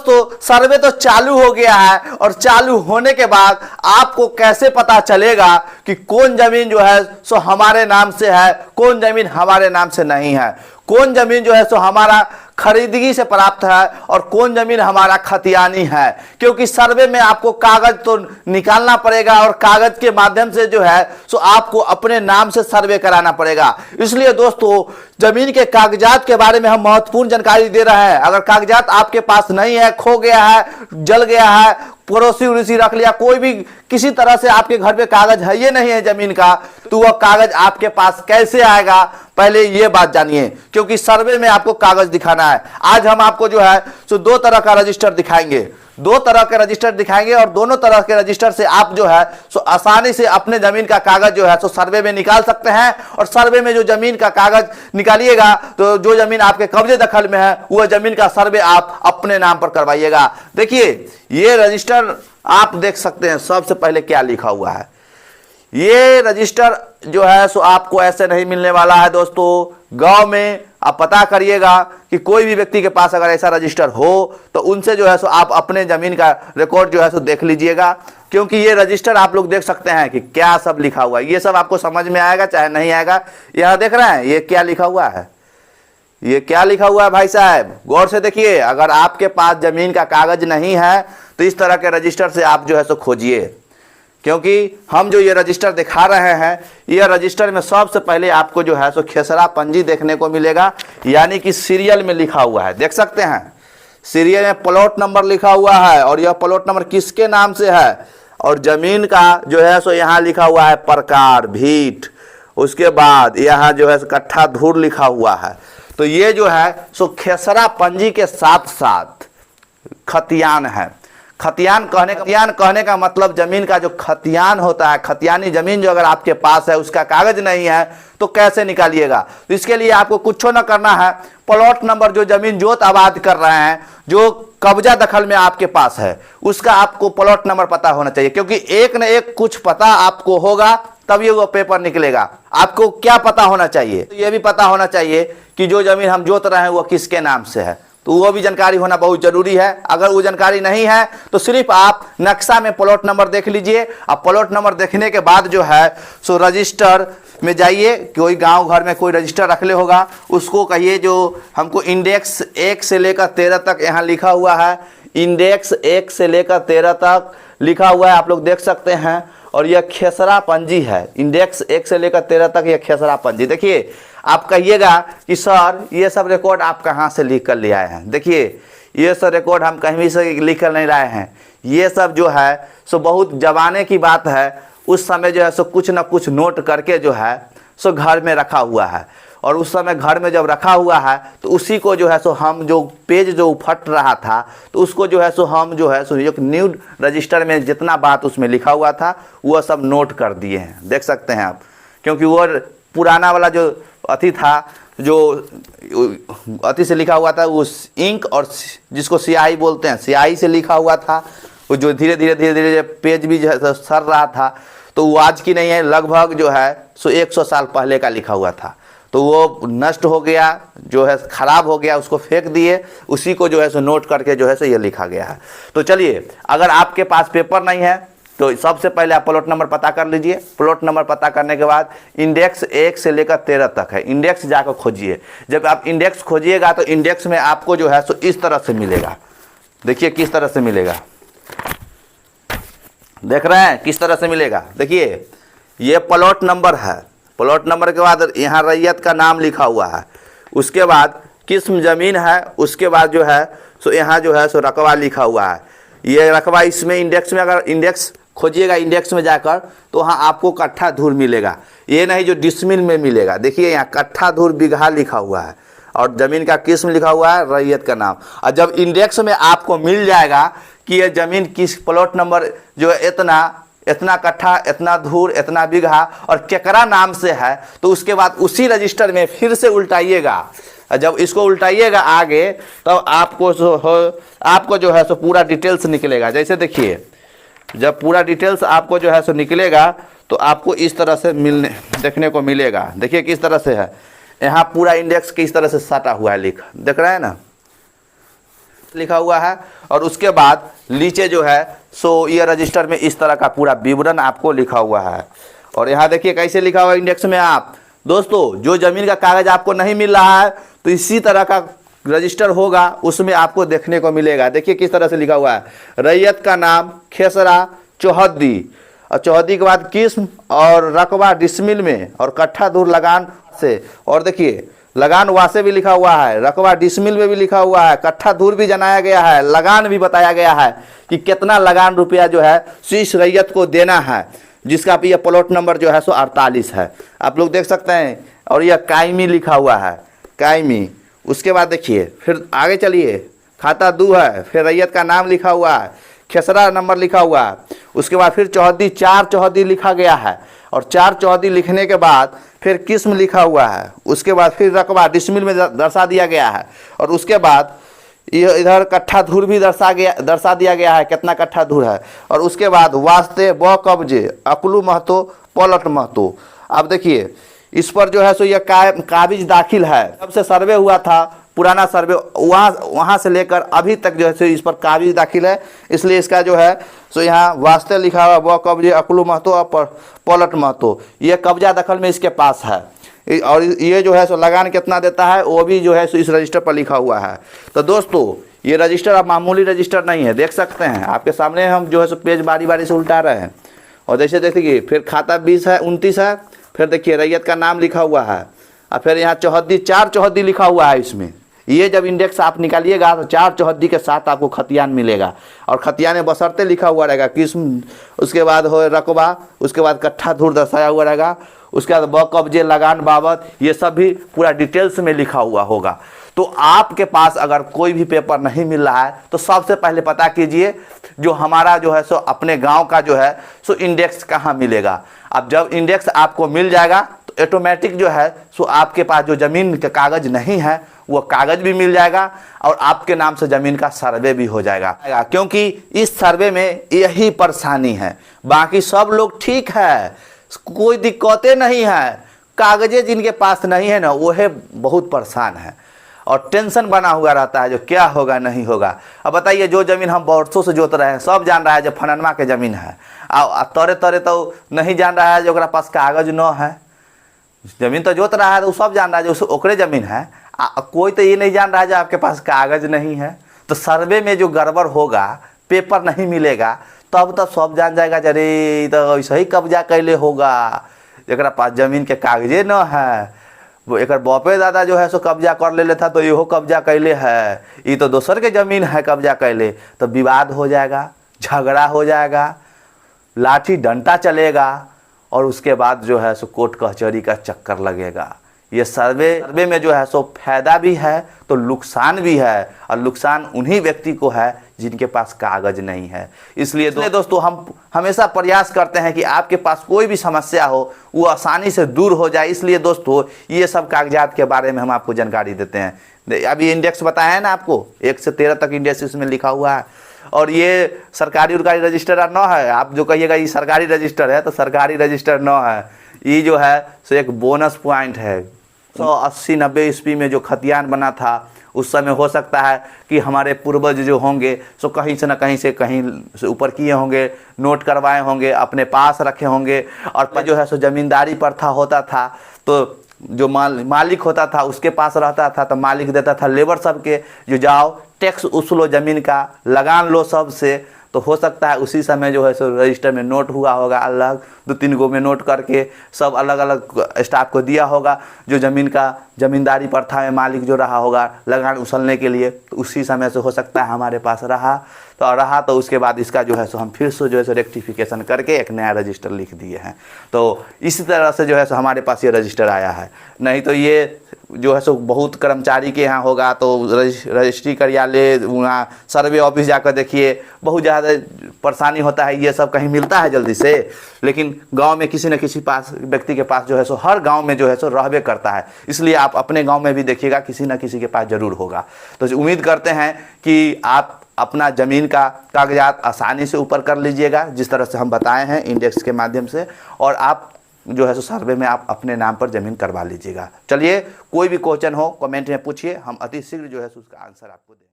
दोस्तों सर्वे तो चालू हो गया है, और चालू होने के बाद आपको कैसे पता चलेगा कि कौन जमीन जो है सो हमारे नाम से है, कौन जमीन हमारे नाम से नहीं है, कौन जमीन जो है सो हमारा खरीदगी से प्राप्त है और कौन जमीन हमारा खतियानी है। क्योंकि सर्वे में आपको कागज तो निकालना पड़ेगा और कागज के माध्यम से जो है सो आपको अपने नाम से सर्वे कराना पड़ेगा। इसलिए दोस्तों जमीन के कागजात के बारे में हम महत्वपूर्ण जानकारी दे रहे हैं। अगर कागजात आपके पास नहीं है, खो गया है, जल गया है, पड़ोसी उड़ोसी रख लिया, कोई भी किसी तरह से आपके घर पे कागज है ये नहीं है जमीन का, तो वह कागज आपके पास कैसे आएगा, पहले ये बात जानिए। क्योंकि सर्वे में आपको कागज दिखाना है। आज हम आपको जो है सो दो तरह का रजिस्टर दिखाएंगे, दो तरह के रजिस्टर दिखाएंगे, और दोनों तरह के रजिस्टर से आप जो है सो आसानी से अपने जमीन का कागज जो है सो सर्वे में निकाल सकते हैं। और सर्वे में जो जमीन का कागज निकालिएगा तो जो जमीन आपके कब्जे दखल में है वह जमीन का सर्वे आप अपने नाम पर करवाइएगा। देखिए ये रजिस्टर आप देख सकते हैं, सबसे पहले क्या लिखा हुआ है। ये रजिस्टर जो है सो आपको ऐसे नहीं मिलने वाला है दोस्तों। गांव में आप पता करिएगा कि कोई भी व्यक्ति के पास अगर ऐसा रजिस्टर हो तो उनसे जो है सो आप अपने जमीन का रिकॉर्ड जो है सो देख लीजिएगा। क्योंकि ये रजिस्टर आप लोग देख सकते हैं कि क्या सब लिखा हुआ है। ये सब आपको समझ में आएगा चाहे नहीं आएगा। यहाँ देख रहे हैं ये क्या लिखा हुआ है, ये क्या लिखा हुआ है भाई साहब, गौर से देखिए। अगर आपके पास जमीन का कागज नहीं है तो इस तरह के रजिस्टर से आप जो है सो खोजिए। क्योंकि हम जो ये रजिस्टर दिखा रहे हैं, ये रजिस्टर में सबसे पहले आपको जो है सो खेसरा पंजी देखने को मिलेगा, यानी कि सीरियल में लिखा हुआ है। देख सकते हैं सीरियल में प्लॉट नंबर लिखा हुआ है, और यह प्लॉट नंबर किसके नाम से है, और जमीन का जो है सो यहाँ लिखा हुआ है प्रकार भीट, उसके बाद यहाँ जो है कट्ठा धूर लिखा हुआ है। तो ये जो है सो खेसरा पंजी के साथ साथ खतियान है। खतियान कहने का मतलब जमीन का जो खतियान होता है, खतियानी जमीन जो अगर आपके पास है उसका कागज नहीं है तो कैसे निकालिएगा। तो इसके लिए आपको कुछ न करना है, प्लॉट नंबर जो जमीन जोत आबाद कर रहे हैं, जो कब्जा दखल में आपके पास है, उसका आपको प्लॉट नंबर पता होना चाहिए। क्योंकि एक न एक कुछ पता आपको होगा तब ये वो पेपर निकलेगा। आपको क्या पता होना चाहिए, तो ये भी पता होना चाहिए कि जो जमीन हम जोत रहे हैं वो किसके नाम से है, तो वो भी जानकारी होना बहुत जरूरी है। अगर वो जानकारी नहीं है तो सिर्फ आप नक्शा में प्लॉट नंबर देख लीजिए। अब प्लॉट नंबर देखने के बाद जो है सो रजिस्टर में जाइए। कोई गांव घर में कोई रजिस्टर रख ले होगा, उसको कहिए जो हमको इंडेक्स 1 से लेकर 13 तक यहाँ लिखा हुआ है, इंडेक्स 1 से लेकर 13 तक लिखा हुआ है, आप लोग देख सकते हैं। और यह खेसरा पंजी है, इंडेक्स 1 से लेकर 13 तक यह खेसरा पंजी। देखिए आप कहिएगा कि सर ये सब रिकॉर्ड आप कहाँ से लिख कर ले आए हैं। देखिए ये सब रिकॉर्ड हम कहीं से लिख कर नहीं लाए हैं, ये सब जो है सो बहुत जमाने की बात है। उस समय जो है सो कुछ ना कुछ नोट करके जो है सो घर में रखा हुआ है, और उस समय घर में जब रखा हुआ है तो उसी को जो है सो हम जो पेज जो फट रहा था तो उसको जो है सो हम जो है सो एक न्यू रजिस्टर में जितना बात उसमें लिखा हुआ था वह सब नोट कर दिए हैं, देख सकते हैं आप। क्योंकि वो पुराना वाला जो अति था, जो अति से लिखा हुआ था उस इंक और जिसको स्याही बोलते हैं, स्याही से लिखा हुआ था, वो जो धीरे धीरे पेज भी जो है सर रहा था। तो वो आज की नहीं है, लगभग जो है सो 100 साल पहले का लिखा हुआ था। तो वो नष्ट हो गया, जो है खराब हो गया, उसको फेंक दिए, उसी को जो है सो नोट करके जो है सो ये लिखा गया है। तो चलिए, अगर आपके पास पेपर नहीं है तो सबसे पहले आप प्लॉट नंबर पता कर लीजिए। प्लॉट नंबर पता करने के बाद इंडेक्स 1 से लेकर 13 तक है, इंडेक्स जाकर खोजिए। जब आप इंडेक्स खोजिएगा तो इंडेक्स में आपको जो है सो इस तरह से मिलेगा। देखिए किस तरह से मिलेगा, देख रहे हैं किस तरह से मिलेगा। देखिए ये प्लॉट नंबर है, प्लॉट नंबर के बाद यहाँ रैयत का नाम लिखा हुआ है, उसके बाद किस्म ज़मीन है, उसके बाद जो है सो यहाँ जो है सो रकबा लिखा हुआ है। ये रकबा इसमें इंडेक्स में अगर इंडेक्स खोजिएगा, इंडेक्स में जाकर तो वहाँ आपको कट्ठा धूर मिलेगा, ये नहीं जो डिसमिल में मिलेगा। देखिए यहाँ कट्ठा धूर बीघा लिखा हुआ है, और ज़मीन का किस्म लिखा हुआ है, रैयत का नाम। और जब इंडेक्स में आपको मिल जाएगा कि ये ज़मीन किस प्लॉट नंबर जो है इतना कट्ठा, इतना धूर, इतना बीघा और केकरा नाम से है, तो उसके बाद उसी रजिस्टर में फिर से उल्टाइएगा। जब इसको उल्टाइएगा आगे तो आपको जो है सो पूरा डिटेल्स निकलेगा। जैसे देखिए जब पूरा डिटेल्स आपको जो है सो निकलेगा तो आपको इस तरह से देखने को मिलेगा। देखिए किस तरह से है, यहाँ पूरा इंडेक्स किस तरह से सटा हुआ है लिखा, देख रहे हैं ना। लिखा हुआ है। और उसके बाद नीचे जो है सो ये रजिस्टर में इस तरह का पूरा विवरण आपको लिखा हुआ है। और यहाँ देखिए कैसे लिखा हुआ है इंडेक्स में। आप दोस्तों जो जमीन का कागज आपको नहीं मिल रहा है तो इसी तरह का रजिस्टर होगा, उसमें आपको देखने को मिलेगा। देखिए किस तरह से लिखा हुआ है, रैयत का नाम खेसरा चौहद्दी, और चौहद्दी के बाद किस्म और रकबा डिसमिल में और कट्ठा दूर लगान से। और देखिए लगान वासे भी लिखा हुआ है, रकबा डिसमिल में भी लिखा हुआ है, कट्ठा दूर भी जनाया गया है, लगान भी बताया गया है कि कितना लगान रुपया जो है इस रैयत को देना है, जिसका ये प्लॉट नंबर जो है सो 48 है, आप लोग देख सकते हैं। और यह कायमी लिखा हुआ है, कायमी। उसके बाद देखिए फिर आगे चलिए, खाता 2 है, फिर रैयत का नाम लिखा हुआ है, खेसरा नंबर लिखा हुआ है। उसके बाद फिर चौहद्दी 4 चौहद्दी लिखा गया है, और 4 चौहद्दी लिखने के बाद फिर किस्म लिखा हुआ है। उसके बाद फिर रकबा डिसमिल में दर्शा दिया गया है। और उसके बाद ये इधर कट्ठा धूर भी दर्शा दिया गया है, कितना कट्ठा धूर है। और उसके बाद वास्ते ब कब्जे अकलू महतो पलट महतो। अब देखिए इस पर जो है सो ये काबिज दाखिल है, जब से सर्वे हुआ था पुराना सर्वे वहाँ से लेकर अभी तक जो है सो इस पर काबिज दाखिल है, इसलिए इसका जो है सो यहाँ वास्ते लिखा हुआ ब कब्जे अकलू महतो और पलट महतो, ये कब्जा दखल में इसके पास है। और ये जो है सो लगान कितना देता है वो भी जो है सो इस रजिस्टर पर लिखा हुआ है। तो दोस्तों ये रजिस्टर अब मामूली रजिस्टर नहीं है, देख सकते हैं आपके सामने हम जो है सो पेज बारी बारी से उल्टा रहे हैं। और जैसे देखिए फिर खाता 20 है 29 है, फिर देखिए रैयत का नाम लिखा हुआ है, और फिर यहाँ चौहद्दी 4 चौहद्दी लिखा हुआ है इसमें। ये जब इंडेक्स आप निकालिएगा तो 4 चौहद्दी के साथ आपको खतियान मिलेगा, और खतियान में बशर्ते लिखा हुआ रहेगा किस्म, उसके बाद हो रकबा, उसके बाद कट्ठा धूर दर्शाया हुआ रहेगा, उसके बाद ब कब्जे लगान बाबत ये सब भी पूरा डिटेल्स में लिखा हुआ होगा। तो आपके पास अगर कोई भी पेपर नहीं मिल रहा है तो सबसे पहले पता कीजिए जो हमारा जो है सो अपने गांव का जो है सो इंडेक्स कहाँ मिलेगा। अब जब इंडेक्स आपको मिल जाएगा तो ऑटोमेटिक जो है सो आपके पास जो ज़मीन का कागज़ नहीं है वो कागज़ भी मिल जाएगा, और आपके नाम से ज़मीन का सर्वे भी हो जाएगा। क्योंकि इस सर्वे में यही परेशानी है, बाकी सब लोग ठीक है, कोई दिक्कतें नहीं है। कागज़ें जिनके पास नहीं है ना वो है बहुत परेशान है, और टेंशन बना हुआ रहता है जो क्या होगा नहीं होगा। अब बताइए जो ज़मीन हम वर्षों से जोत रहे हैं, सब जान रहा है जो फननमा के ज़मीन है, तोरे तोरे तो नहीं जान रहा है जो ओकरा पास कागज़ न है। ज़मीन तो जोत रहा है तो सब जान रहा है जो ओकरे ज़मीन है, कोई तो ये नहीं जान रहा है जो आपके पास कागज़ नहीं है। तो सर्वे में जो गड़बड़ होगा, पेपर नहीं मिलेगा, तब तो सब जान जाएगा अरे तो ऐसा ही कब्जा कैले होगा, जरा पास ज़मीन के कागजे न है, वो एक बापे दादा जो है सो कब्जा कर ले था तो इहो कब्जा कैले है, ये तो दोसर के ज़मीन है कब्जा कैले, तो विवाद हो जाएगा, झगड़ा हो जाएगा, लाठी डंडा चलेगा, और उसके बाद जो है सो कोर्ट कचहरी का चक्कर लगेगा। ये सर्वे में जो है सो फायदा भी है तो नुकसान भी है, और नुकसान उन्हीं व्यक्ति को है जिनके पास कागज़ नहीं है। इसलिए दोस्तों हम हमेशा प्रयास करते हैं कि आपके पास कोई भी समस्या हो वो आसानी से दूर हो जाए। इसलिए दोस्तों ये सब कागजात के बारे में हम आपको जानकारी देते हैं। अभी इंडेक्स बताया है ना आपको, 1 से 13 तक इंडेक्स इसमें लिखा हुआ है, और ये सरकारी उरकारी रजिस्टर न है। आप जो कहिएगा ये सरकारी रजिस्टर है तो सरकारी रजिस्टर न है, ये जो है सो एक बोनस पॉइंट है। 180-90 ईस्वी में जो खतियान बना था उस समय हो सकता है कि हमारे पूर्वज जो होंगे सो कहीं से कहीं से ऊपर किए होंगे, नोट करवाए होंगे, अपने पास रखे होंगे, और जो है सो ज़मींदारी प्रथा होता था तो जो मालिक होता था उसके पास रहता था, तो मालिक देता था लेबर सब के जो जाओ टैक्स उसूलो ज़मीन का, लगान लो सब से। तो हो सकता है उसी समय जो है सो रजिस्टर में नोट हुआ होगा, अलग 2-3 गो में नोट करके सब अलग अलग स्टाफ को दिया होगा, जो ज़मीन का ज़मींदारी प्रथा में मालिक जो रहा होगा लगान उछलने के लिए, तो उसी समय से हो सकता है हमारे पास रहा तो उसके बाद इसका जो है सो हम फिर से जो है सो रेक्टिफिकेशन करके एक नया रजिस्टर लिख दिए हैं। तो इसी तरह से जो है सो हमारे पास ये रजिस्टर आया है। नहीं तो ये जो है सो बहुत कर्मचारी के यहाँ होगा तो रजिस्ट्री कार्यालय, वहाँ सर्वे ऑफिस जाकर देखिए, बहुत ज़्यादा परेशानी होता है। ये सब कहीं मिलता है जल्दी से, लेकिन गांव में किसी न किसी पास व्यक्ति के पास जो है सो हर गांव में जो है सो रहबे करता है। इसलिए आप अपने गांव में भी देखिएगा किसी न किसी के पास ज़रूर होगा। तो उम्मीद करते हैं कि आप अपना ज़मीन का कागजात आसानी से ऊपर कर लीजिएगा, जिस तरह से हम बताए हैं इंडेक्स के माध्यम से, और आप जो है सो सर्वे में आप अपने नाम पर ज़मीन करवा लीजिएगा। चलिए कोई भी क्वेश्चन हो कमेंट में पूछिए, हम अति शीघ्र जो है सो उसका आंसर आपको दें।